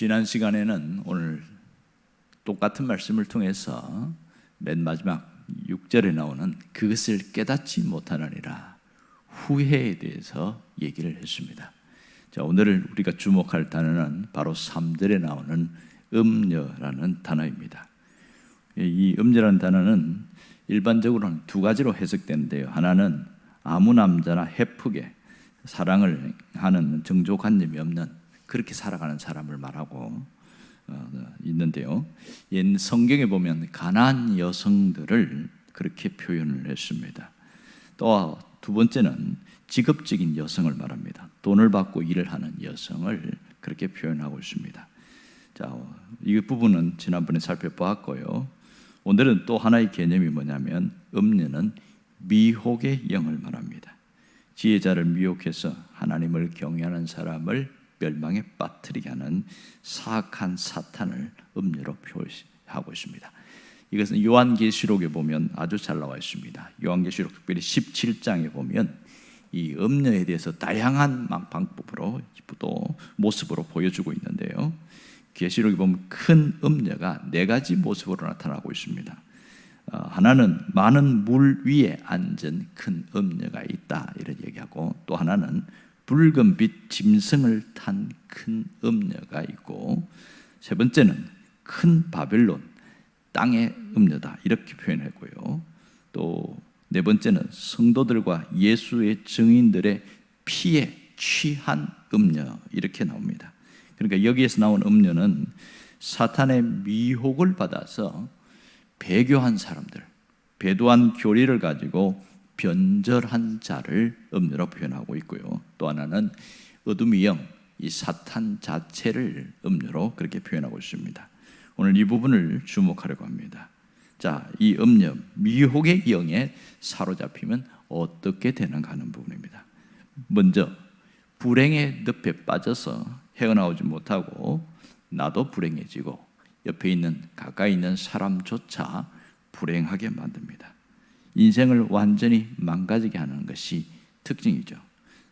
지난 시간에는 오늘 똑같은 말씀을 통해서 맨 마지막 6절에 나오는 그것을 깨닫지 못하느니라 후회에 대해서 얘기를 했습니다. 자, 오늘 우리가 주목할 단어는 바로 3절에 나오는 음녀라는 단어입니다. 이 음녀라는 단어는 일반적으로는 두 가지로 해석되는데요. 하나는 아무 남자나 헤프게 사랑을 하는 정조관념이 없는 그렇게 살아가는 사람을 말하고 있는데요. 옛 성경에 보면 가난한 여성들을 그렇게 표현을 했습니다. 또 두 번째는 직업적인 여성을 말합니다. 돈을 받고 일을 하는 여성을 그렇게 표현하고 있습니다. 자, 이 부분은 지난번에 살펴보았고요. 오늘은 또 하나의 개념이 뭐냐면 음녀는 미혹의 영을 말합니다. 지혜자를 미혹해서 하나님을 경외하는 사람을 멸망에 빠뜨리게 하는 사악한 사탄을 음녀로 표시하고 있습니다. 이것은 요한계시록에 보면 아주 잘 나와 있습니다. 요한계시록 특별히 17장에 보면 이 음녀에 대해서 다양한 방법으로 또 모습으로 보여주고 있는데요. 계시록에 보면 큰 음녀가 네 가지 모습으로 나타나고 있습니다. 하나는 많은 물 위에 앉은 큰 음녀가 있다 이런 얘기하고, 또 하나는 붉은 빛 짐승을 탄 큰 음녀가 있고, 세 번째는 큰 바벨론 땅의 음녀다 이렇게 표현했고요. 또 네 번째는 성도들과 예수의 증인들의 피에 취한 음녀 이렇게 나옵니다. 그러니까 여기에서 나온 음녀는 사탄의 미혹을 받아서 배교한 사람들, 배도한 교리를 가지고 변절한 자를 음녀로 표현하고 있고요. 또 하나는 어둠의 영, 이 사탄 자체를 음녀로 그렇게 표현하고 있습니다. 오늘 이 부분을 주목하려고 합니다. 자, 이 음녀, 미혹의 영에 사로잡히면 어떻게 되는가 하는 부분입니다. 먼저 불행의 늪에 빠져서 헤어나오지 못하고 나도 불행해지고 옆에 있는 가까이 있는 사람조차 불행하게 만듭니다. 인생을 완전히 망가지게 하는 것이 특징이죠.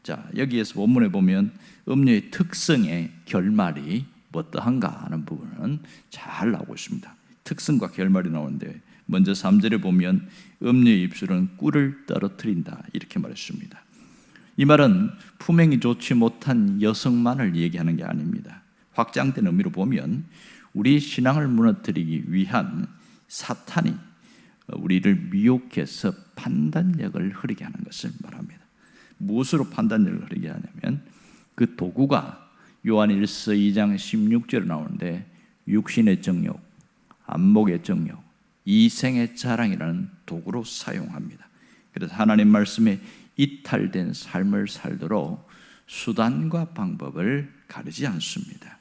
자, 여기에서 본문에 보면 음녀의 특성의 결말이 어떠한가 하는 부분은 잘 나오고 있습니다. 특성과 결말이 나오는데, 먼저 3절에 보면 음녀의 입술은 꿀을 떨어뜨린다 이렇게 말했습니다. 이 말은 품행이 좋지 못한 여성만을 얘기하는 게 아닙니다. 확장된 의미로 보면 우리 신앙을 무너뜨리기 위한 사탄이 우리를 미혹해서 판단력을 흐리게 하는 것을 말합니다. 무엇으로 판단력을 흐리게 하냐면 그 도구가 요한 1서 2장 16절에 나오는데 육신의 정욕, 안목의 정욕, 이생의 자랑이라는 도구로 사용합니다. 그래서 하나님 말씀에 이탈된 삶을 살도록 수단과 방법을 가리지 않습니다.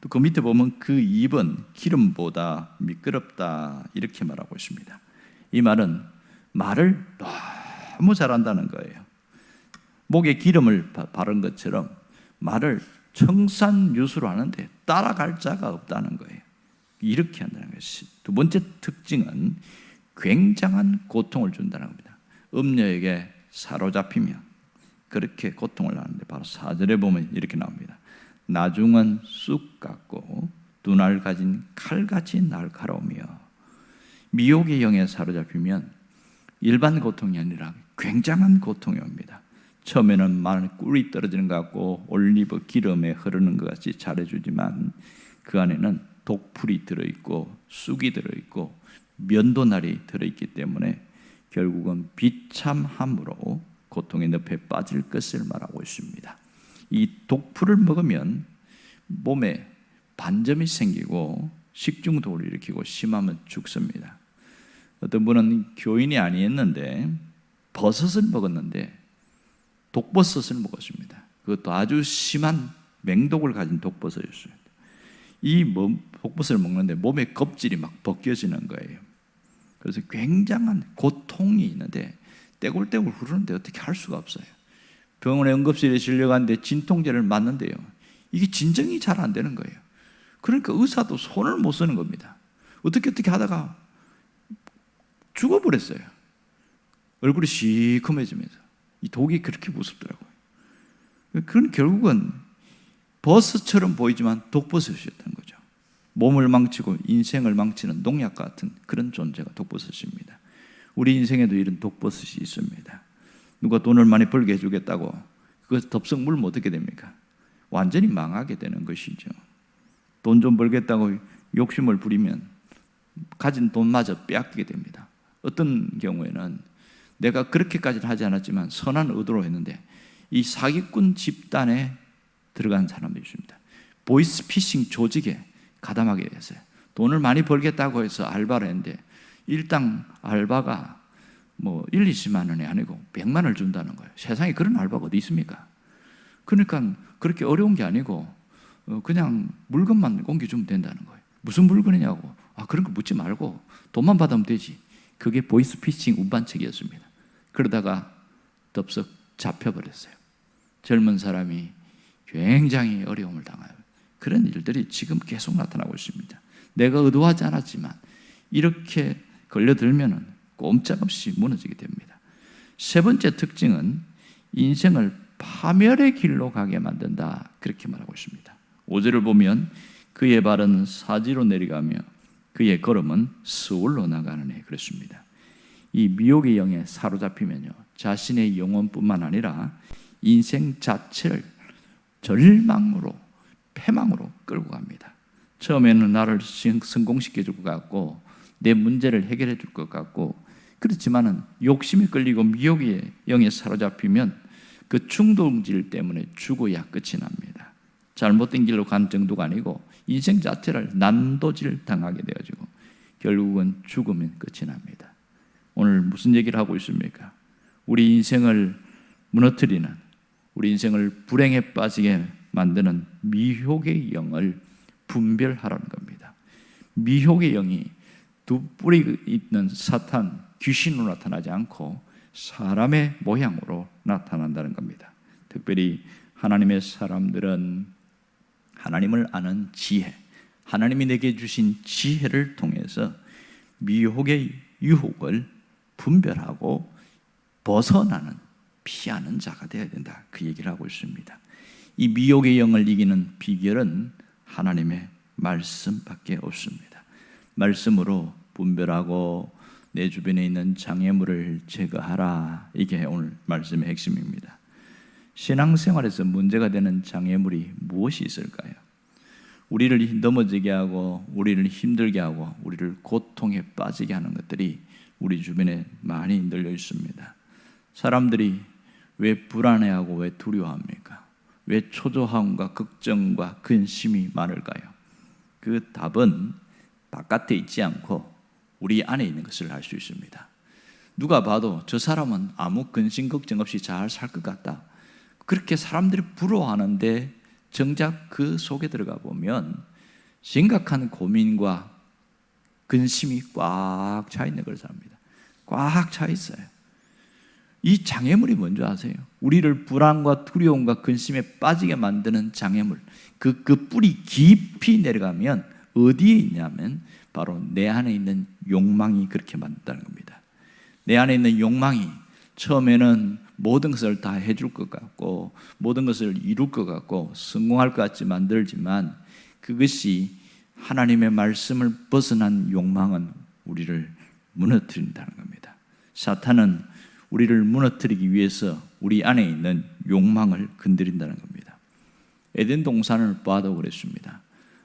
또 그 밑에 보면 그 입은 기름보다 미끄럽다 이렇게 말하고 있습니다. 이 말은 말을 너무 잘한다는 거예요. 목에 기름을 바른 것처럼 말을 청산유수로 하는데 따라갈 자가 없다는 거예요. 이렇게 한다는 것이. 두 번째 특징은 굉장한 고통을 준다는 겁니다. 음녀에게 사로잡히면 그렇게 고통을 하는데, 바로 4절에 보면 이렇게 나옵니다. 나중은 쑥 같고 눈알 가진 칼같이 날카로우며. 미혹의 영에 사로잡히면 일반 고통이 아니라 굉장한 고통이 옵니다. 처음에는 마늘 꿀이 떨어지는 것 같고 올리브 기름에 흐르는 것 같이 잘해주지만 그 안에는 독풀이 들어있고 쑥이 들어있고 면도날이 들어있기 때문에 결국은 비참함으로 고통의 늪에 빠질 것을 말하고 있습니다. 이 독풀을 먹으면 몸에 반점이 생기고 식중독을 일으키고 심하면 죽습니다. 어떤 분은 교인이 아니었는데 버섯을 먹었는데 독버섯을 먹었습니다. 그것도 아주 심한 맹독을 가진 독버섯이었어요. 이 독버섯을 먹는데 몸의 껍질이 막 벗겨지는 거예요. 그래서 굉장한 고통이 있는데 떼굴떼굴 흐르는데 어떻게 할 수가 없어요. 병원에 응급실에 실려갔는데 진통제를 맞는데요, 이게 진정이 잘 안 되는 거예요. 그러니까 의사도 손을 못 쓰는 겁니다. 어떻게 하다가 죽어버렸어요. 얼굴이 시커매지면서. 이 독이 그렇게 무섭더라고요. 그건 결국은 버섯처럼 보이지만 독버섯이었던 거죠. 몸을 망치고 인생을 망치는 농약 같은 그런 존재가 독버섯입니다. 우리 인생에도 이런 독버섯이 있습니다. 누가 돈을 많이 벌게 해주겠다고 그것을 덥석 물면 어떻게 됩니까? 완전히 망하게 되는 것이죠. 돈 좀 벌겠다고 욕심을 부리면 가진 돈마저 빼앗기게 됩니다. 어떤 경우에는 내가 그렇게까지는 하지 않았지만 선한 의도로 했는데 이 사기꾼 집단에 들어간 사람도 있습니다. 보이스피싱 조직에 가담하게 됐어요. 돈을 많이 벌겠다고 해서 알바를 했는데 일당 알바가 뭐 1, 20만 원이 아니고 100만 원을 준다는 거예요. 세상에 그런 알바가 어디 있습니까? 그러니까 그렇게 어려운 게 아니고 그냥 물건만 옮겨주면 된다는 거예요. 무슨 물건이냐고. 그런 거 묻지 말고 돈만 받으면 되지. 그게 보이스피싱 운반책이었습니다. 그러다가 덥석 잡혀버렸어요. 젊은 사람이 굉장히 어려움을 당하요. 그런 일들이 지금 계속 나타나고 있습니다. 내가 의도하지 않았지만 이렇게 걸려들면 꼼짝없이 무너지게 됩니다. 세 번째 특징은 인생을 파멸의 길로 가게 만든다, 그렇게 말하고 있습니다. 5절을 보면 그의 발은 사지로 내려가며 그의 걸음은 스올로 나가느니 그랬습니다. 이 미혹의 영에 사로잡히면요, 자신의 영혼뿐만 아니라 인생 자체를 절망으로, 패망으로 끌고 갑니다. 처음에는 나를 성공시켜 줄 것 같고 내 문제를 해결해 줄 것 같고, 그렇지만은 욕심이 끌리고 미혹의 영에 사로잡히면 그 충동질 때문에 죽어야 끝이 납니다. 잘못된 길로 간 정도가 아니고 인생 자체를 난도질 당하게 되어지고 결국은 죽으면 끝이 납니다. 오늘 무슨 얘기를 하고 있습니까? 우리 인생을 무너뜨리는, 우리 인생을 불행에 빠지게 만드는 미혹의 영을 분별하라는 겁니다. 미혹의 영이 두 뿔이 있는 사탄, 귀신으로 나타나지 않고 사람의 모양으로 나타난다는 겁니다. 특별히 하나님의 사람들은 하나님을 아는 지혜, 하나님이 내게 주신 지혜를 통해서 미혹의 유혹을 분별하고 벗어나는, 피하는 자가 되어야 된다, 그 얘기를 하고 있습니다. 이 미혹의 영을 이기는 비결은 하나님의 말씀밖에 없습니다. 말씀으로 분별하고 내 주변에 있는 장애물을 제거하라, 이게 오늘 말씀의 핵심입니다. 신앙생활에서 문제가 되는 장애물이 무엇이 있을까요? 우리를 넘어지게 하고 우리를 힘들게 하고 우리를 고통에 빠지게 하는 것들이 우리 주변에 많이 널려 있습니다. 사람들이 왜 불안해하고 왜 두려워합니까? 왜 초조함과 걱정과 근심이 많을까요? 그 답은 바깥에 있지 않고 우리 안에 있는 것을 알 수 있습니다. 누가 봐도 저 사람은 아무 근심 걱정 없이 잘 살 것 같다, 그렇게 사람들이 부러워하는데 정작 그 속에 들어가 보면 심각한 고민과 근심이 꽉 차 있는 걸 삽니다. 꽉 차 있어요. 이 장애물이 뭔지 아세요? 우리를 불안과 두려움과 근심에 빠지게 만드는 장애물, 그 뿌리 깊이 내려가면 어디에 있냐면 바로 내 안에 있는 욕망이 그렇게 만든다는 겁니다. 내 안에 있는 욕망이 처음에는 모든 것을 다 해줄 것 같고 모든 것을 이룰 것 같고 성공할 것 같이 만들지만 그것이 하나님의 말씀을 벗어난 욕망은 우리를 무너뜨린다는 겁니다. 사탄은 우리를 무너뜨리기 위해서 우리 안에 있는 욕망을 건드린다는 겁니다. 에덴 동산을 봐도 그랬습니다.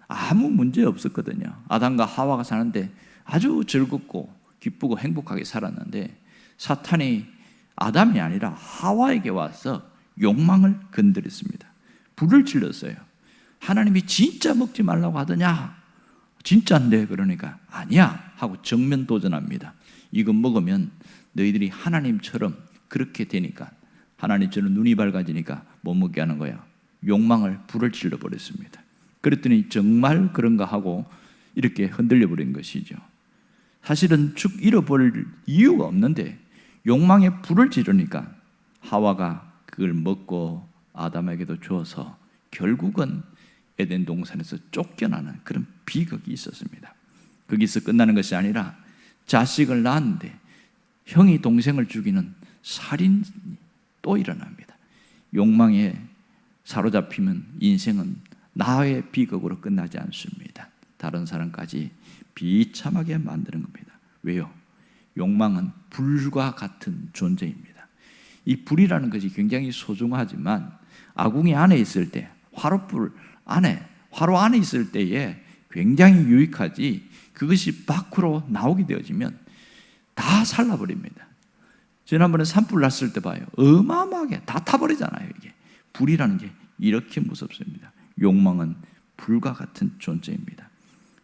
아무 문제 없었거든요. 아담과 하와가 사는데 아주 즐겁고 기쁘고 행복하게 살았는데 사탄이 아담이 아니라 하와에게 와서 욕망을 건드렸습니다. 불을 질렀어요. 하나님이 진짜 먹지 말라고 하더냐? 진짜인데, 그러니까 아니야 하고 정면 도전합니다. 이거 먹으면 너희들이 하나님처럼 그렇게 되니까, 하나님처럼 눈이 밝아지니까 못 먹게 하는 거야. 욕망을 불을 질러버렸습니다. 그랬더니 정말 그런가 하고 이렇게 흔들려 버린 것이죠. 사실은 축 잃어버릴 이유가 없는데 욕망에 불을 지르니까 하와가 그걸 먹고 아담에게도 주어서 결국은 에덴 동산에서 쫓겨나는 그런 비극이 있었습니다. 거기서 끝나는 것이 아니라 자식을 낳았는데 형이 동생을 죽이는 살인이 또 일어납니다. 욕망에 사로잡히면 인생은 나의 비극으로 끝나지 않습니다. 다른 사람까지 비참하게 만드는 겁니다. 왜요? 욕망은 불과 같은 존재입니다. 이 불이라는 것이 굉장히 소중하지만 아궁이 안에 있을 때, 화로 안에 있을 때에 굉장히 유익하지, 그것이 밖으로 나오게 되어지면 다 살라버립니다. 지난번에 산불 났을 때 봐요. 어마어마하게 다 타버리잖아요. 이게 불이라는 게 이렇게 무섭습니다. 욕망은 불과 같은 존재입니다.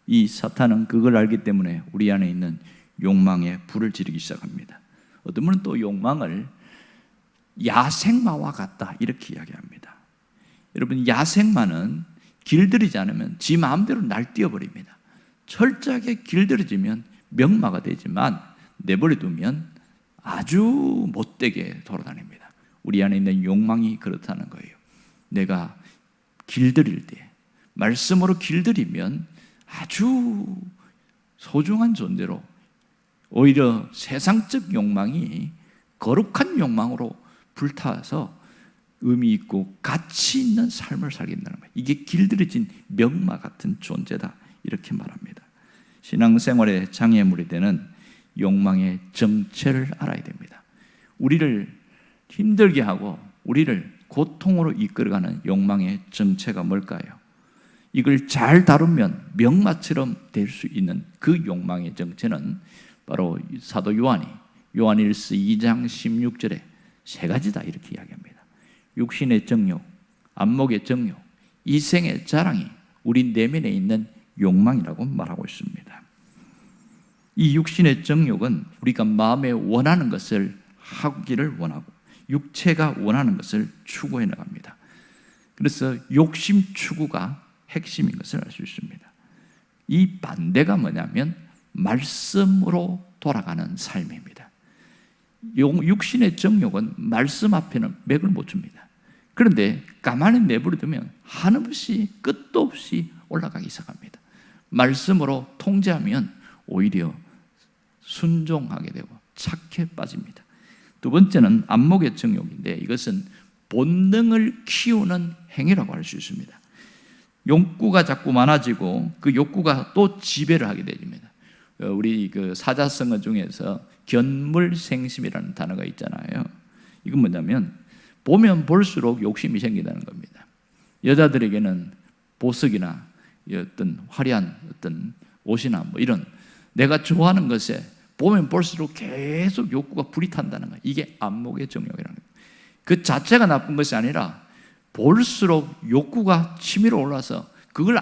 이 사탄은 그걸 알기 때문에 우리 안에 있는 욕망에 불을 지르기 시작합니다. 어떤 분은 또 욕망을 야생마와 같다 이렇게 이야기합니다. 여러분, 야생마는 길들이지 않으면 지 마음대로 날뛰어버립니다. 철저하게 길들여지면 명마가 되지만 내버려두면 아주 못되게 돌아다닙니다. 우리 안에 있는 욕망이 그렇다는 거예요. 내가 길들일 때, 말씀으로 길들이면 아주 소중한 존재로, 오히려 세상적 욕망이 거룩한 욕망으로 불타서 의미 있고 가치 있는 삶을 살게 된다는 거예요. 이게 길들여진 명마 같은 존재다 이렇게 말합니다. 신앙생활의 장애물이 되는 욕망의 정체를 알아야 됩니다. 우리를 힘들게 하고 우리를 고통으로 이끌어가는 욕망의 정체가 뭘까요? 이걸 잘 다루면 명마처럼 될 수 있는 그 욕망의 정체는 바로 사도 요한일서 2장 16절에 세 가지다 이렇게 이야기합니다. 육신의 정욕, 안목의 정욕, 이생의 자랑이 우리 내면에 있는 욕망이라고 말하고 있습니다. 이 육신의 정욕은 우리가 마음에 원하는 것을 하기를 원하고 육체가 원하는 것을 추구해 나갑니다. 그래서 욕심 추구가 핵심인 것을 알 수 있습니다. 이 반대가 뭐냐면 말씀으로 돌아가는 삶입니다. 육신의 정욕은 말씀 앞에는 맥을 못 줍니다. 그런데 가만히 내버려두면 한없이 끝도 없이 올라가기 시작합니다. 말씀으로 통제하면 오히려 순종하게 되고 착해 빠집니다. 두 번째는 안목의 정욕인데 이것은 본능을 키우는 행위라고 할 수 있습니다. 욕구가 자꾸 많아지고 그 욕구가 또 지배를 하게 됩니다. 우리 그 사자성어 중에서 견물생심이라는 단어가 있잖아요. 이건 뭐냐면 보면 볼수록 욕심이 생긴다는 겁니다. 여자들에게는 보석이나 어떤 화려한 어떤 옷이나 뭐 이런 내가 좋아하는 것에 보면 볼수록 계속 욕구가 불이 탄다는 거예요. 이게 안목의 정욕이라는 거예요. 그 자체가 나쁜 것이 아니라 볼수록 욕구가 치밀어 올라서 그걸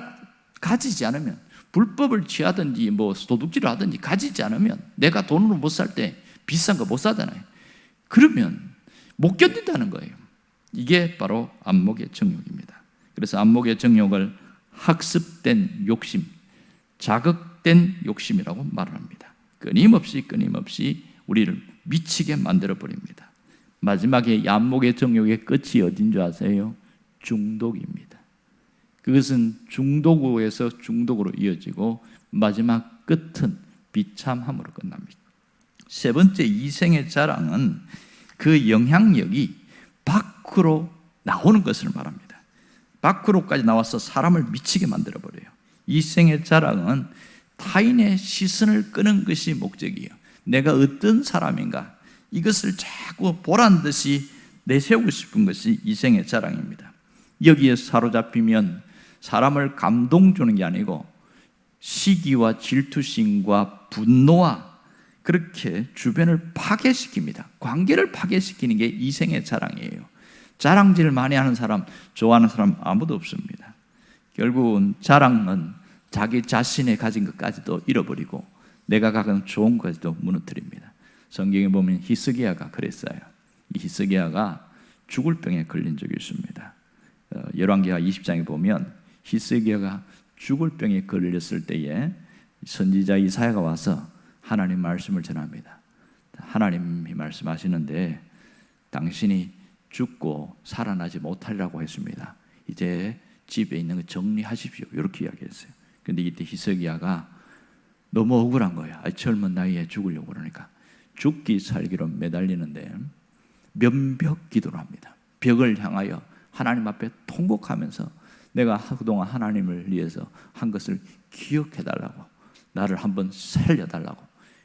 가지지 않으면 불법을 취하든지 뭐 도둑질을 하든지 가지지 않으면 내가 돈으로 못 살 때 비싼 거 못 사잖아요. 그러면 못 견딘다는 거예요. 이게 바로 안목의 정욕입니다. 그래서 안목의 정욕을 학습된 욕심, 자극된 욕심이라고 말을 합니다. 끊임없이 우리를 미치게 만들어버립니다. 마지막에 이 안목의 정욕의 끝이 어딘 줄 아세요? 중독입니다. 그것은 중독에서 중독으로 이어지고 마지막 끝은 비참함으로 끝납니다. 세 번째, 이생의 자랑은 그 영향력이 밖으로 나오는 것을 말합니다. 밖으로까지 나와서 사람을 미치게 만들어버려요. 이생의 자랑은 타인의 시선을 끄는 것이 목적이에요. 내가 어떤 사람인가 이것을 자꾸 보란 듯이 내세우고 싶은 것이 이생의 자랑입니다. 여기에 사로잡히면 사람을 감동 주는 게 아니고 시기와 질투심과 분노와 그렇게 주변을 파괴시킵니다. 관계를 파괴시키는 게 이생의 자랑이에요. 자랑질을 많이 하는 사람, 좋아하는 사람 아무도 없습니다. 결국은 자랑은 자기 자신의 가진 것까지도 잃어버리고 내가 가진 좋은 것까지도 무너뜨립니다. 성경에 보면 히스기야가 그랬어요. 이 히스기야가 죽을 병에 걸린 적이 있습니다. 열왕기하 20장에 보면 히스기야가 죽을 병에 걸렸을 때에 선지자 이사야가 와서 하나님 말씀을 전합니다. 하나님이 말씀하시는데 당신이 죽고 살아나지 못하리라고 했습니다. 이제 집에 있는 거 정리하십시오. 이렇게 이야기했어요. 그런데 이때 히스기야가 너무 억울한 거예요. 젊은 나이에 죽으려고 그러니까 죽기 살기로 매달리는데 면벽 기도를 합니다. 벽을 향하여 하나님 앞에 통곡하면서 내가 그동안 하나님을 위해서 한 것을 기억해달라고, 나를 한번 살려달라고,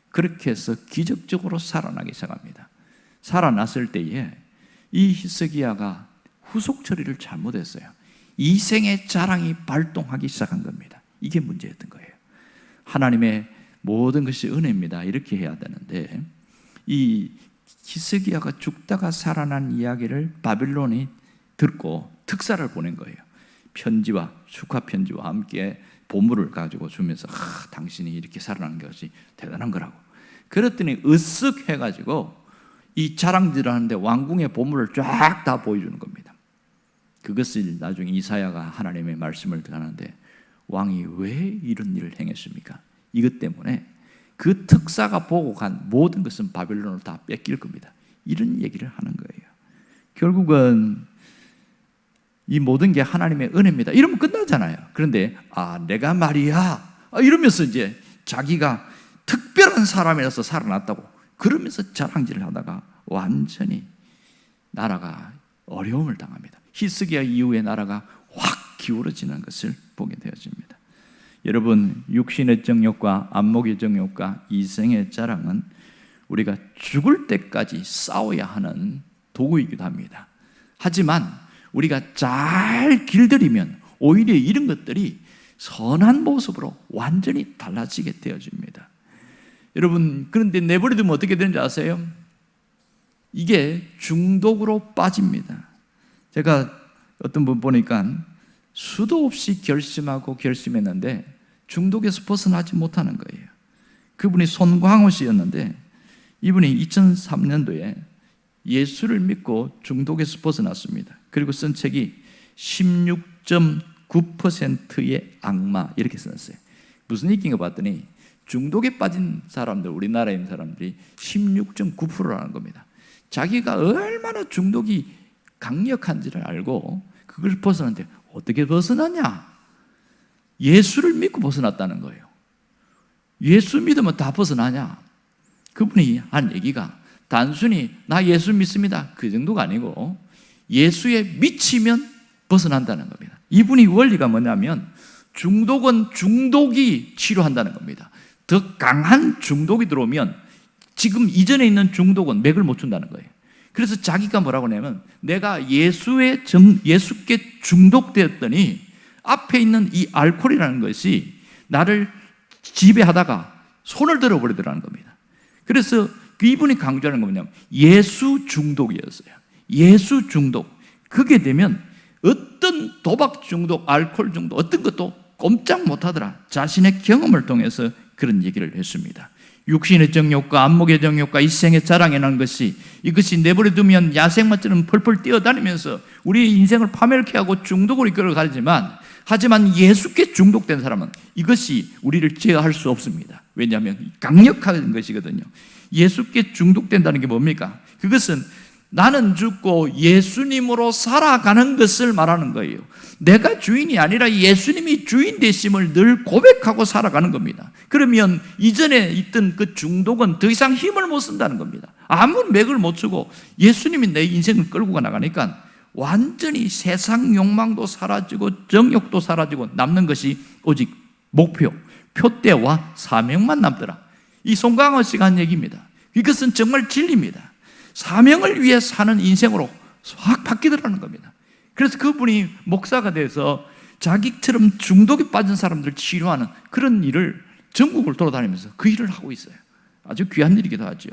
그렇게 해서 기적적으로 살아나기 시작합니다. 살아났을 때에 이 히스기야가 후속 처리를 잘못했어요. 이생의 자랑이 발동하기 시작한 겁니다. 이게 문제였던 거예요. 하나님의 모든 것이 은혜입니다, 이렇게 해야 되는데, 이 히스기야가 죽다가 살아난 이야기를 바빌론이 듣고 특사를 보낸 거예요. 편지와 축하 편지와 함께 보물을 가지고 주면서 당신이 이렇게 살아난 것이 대단한 거라고. 그랬더니 으쓱 해가지고 이 자랑질을 하는데 왕궁의 보물을 쫙 다 보여주는 겁니다. 그것을 나중에 이사야가 하나님의 말씀을 하는데, 왕이 왜 이런 일을 행했습니까? 이것 때문에 그 특사가 보고 간 모든 것은 바빌론으로 다 뺏길 겁니다. 이런 얘기를 하는 거예요. 결국은 이 모든 게 하나님의 은혜입니다, 이러면 끝나잖아요. 그런데 내가 말이야 이러면서 이제 자기가 특별한 사람이라서 살아났다고 그러면서 자랑질을 하다가 완전히 나라가 어려움을 당합니다. 히스기야 이후에 나라가 확 기울어지는 것을 보게 되어집니다. 여러분, 육신의 정욕과 안목의 정욕과 이생의 자랑은 우리가 죽을 때까지 싸워야 하는 도구이기도 합니다. 하지만 우리가 잘 길들이면 오히려 이런 것들이 선한 모습으로 완전히 달라지게 되어집니다. 여러분, 그런데 내버려두면 어떻게 되는지 아세요? 이게 중독으로 빠집니다. 제가 어떤 분 보니까 수도 없이 결심하고 결심했는데 중독에서 벗어나지 못하는 거예요. 그분이 손광호 씨였는데, 이분이 2003년도에 예수를 믿고 중독에서 벗어났습니다. 그리고 쓴 책이 16.9%의 악마, 이렇게 썼어요. 무슨 얘기인가 봤더니 중독에 빠진 사람들, 우리나라에 있는 사람들이 16.9%라는 겁니다. 자기가 얼마나 중독이 강력한지를 알고 그걸 벗어났는데 어떻게 벗어났냐? 예수를 믿고 벗어났다는 거예요. 예수 믿으면 다 벗어나냐? 그분이 한 얘기가 단순히 나 예수 믿습니다 그 정도가 아니고 예수에 미치면 벗어난다는 겁니다. 이분이 원리가 뭐냐면 중독은 중독이 치료한다는 겁니다. 더 강한 중독이 들어오면 지금 이전에 있는 중독은 맥을 못 준다는 거예요. 그래서 자기가 뭐라고 하냐면 내가 예수께 중독되었더니 앞에 있는 이 알코올이라는 것이 나를 지배하다가 손을 들어버리더라는 겁니다. 그래서 이분이 강조하는 건 뭐냐면 예수 중독이었어요. 예수 중독. 그게 되면 어떤 도박 중독, 알코올 중독, 어떤 것도 꼼짝 못하더라. 자신의 경험을 통해서 그런 얘기를 했습니다. 육신의 정욕과 안목의 정욕과 이생의 자랑이라는 것이, 이것이 내버려두면 야생마처럼 펄펄 뛰어다니면서 우리의 인생을 파멸케 하고 중독으로 이끌어가지만, 하지만 예수께 중독된 사람은 이것이 우리를 제어할 수 없습니다. 왜냐하면 강력한 것이거든요. 예수께 중독된다는 게 뭡니까? 그것은 나는 죽고 예수님으로 살아가는 것을 말하는 거예요. 내가 주인이 아니라 예수님이 주인 되심을 늘 고백하고 살아가는 겁니다. 그러면 이전에 있던 그 중독은 더 이상 힘을 못 쓴다는 겁니다. 아무 맥을 못 주고 예수님이 내 인생을 끌고 나가니까 완전히 세상 욕망도 사라지고 정욕도 사라지고 남는 것이 오직 목표, 표대와 사명만 남더라. 이 송강호 씨가 한 얘기입니다. 이것은 정말 진리입니다. 사명을 위해 사는 인생으로 확 바뀌더라는 겁니다. 그래서 그분이 목사가 돼서 자기처럼 중독에 빠진 사람들을 치료하는 그런 일을 전국을 돌아다니면서 그 일을 하고 있어요. 아주 귀한 일이기도 하죠.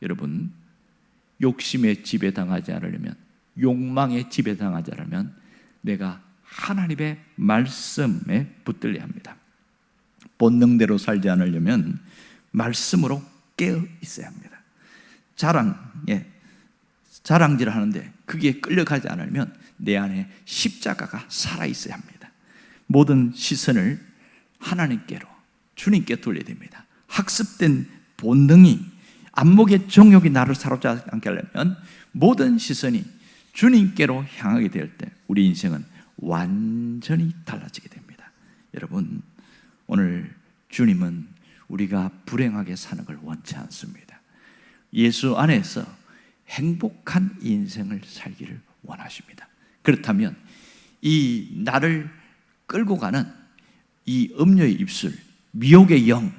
여러분, 욕심에 지배당하지 않으려면, 욕망에 지배당하지 않으면 내가 하나님의 말씀에 붙들려야 합니다. 본능대로 살지 않으려면 말씀으로 깨어 있어야 합니다. 자랑질을 하는데 그게 끌려가지 않으면 내 안에 십자가가 살아있어야 합니다. 모든 시선을 하나님께로, 주님께 돌려야 됩니다. 학습된 본능이, 안목의 정욕이 나를 사로잡지 않게 하려면 모든 시선이 주님께로 향하게 될 때 우리 인생은 완전히 달라지게 됩니다. 여러분, 오늘 주님은 우리가 불행하게 사는 걸 원치 않습니다. 예수 안에서 행복한 인생을 살기를 원하십니다. 그렇다면 이 나를 끌고 가는 이 음료의 입술, 미혹의 영,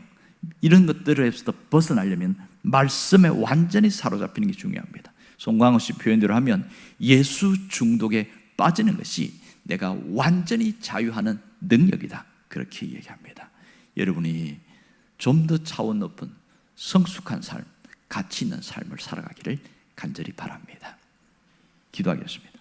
이런 것들에서 벗어나려면 말씀에 완전히 사로잡히는 게 중요합니다. 송광호 씨 표현대로 하면 예수 중독에 빠지는 것이 내가 완전히 자유하는 능력이다, 그렇게 얘기합니다. 여러분이 좀 더 차원 높은 성숙한 삶, 가치 있는 삶을 살아가기를 간절히 바랍니다. 기도하겠습니다.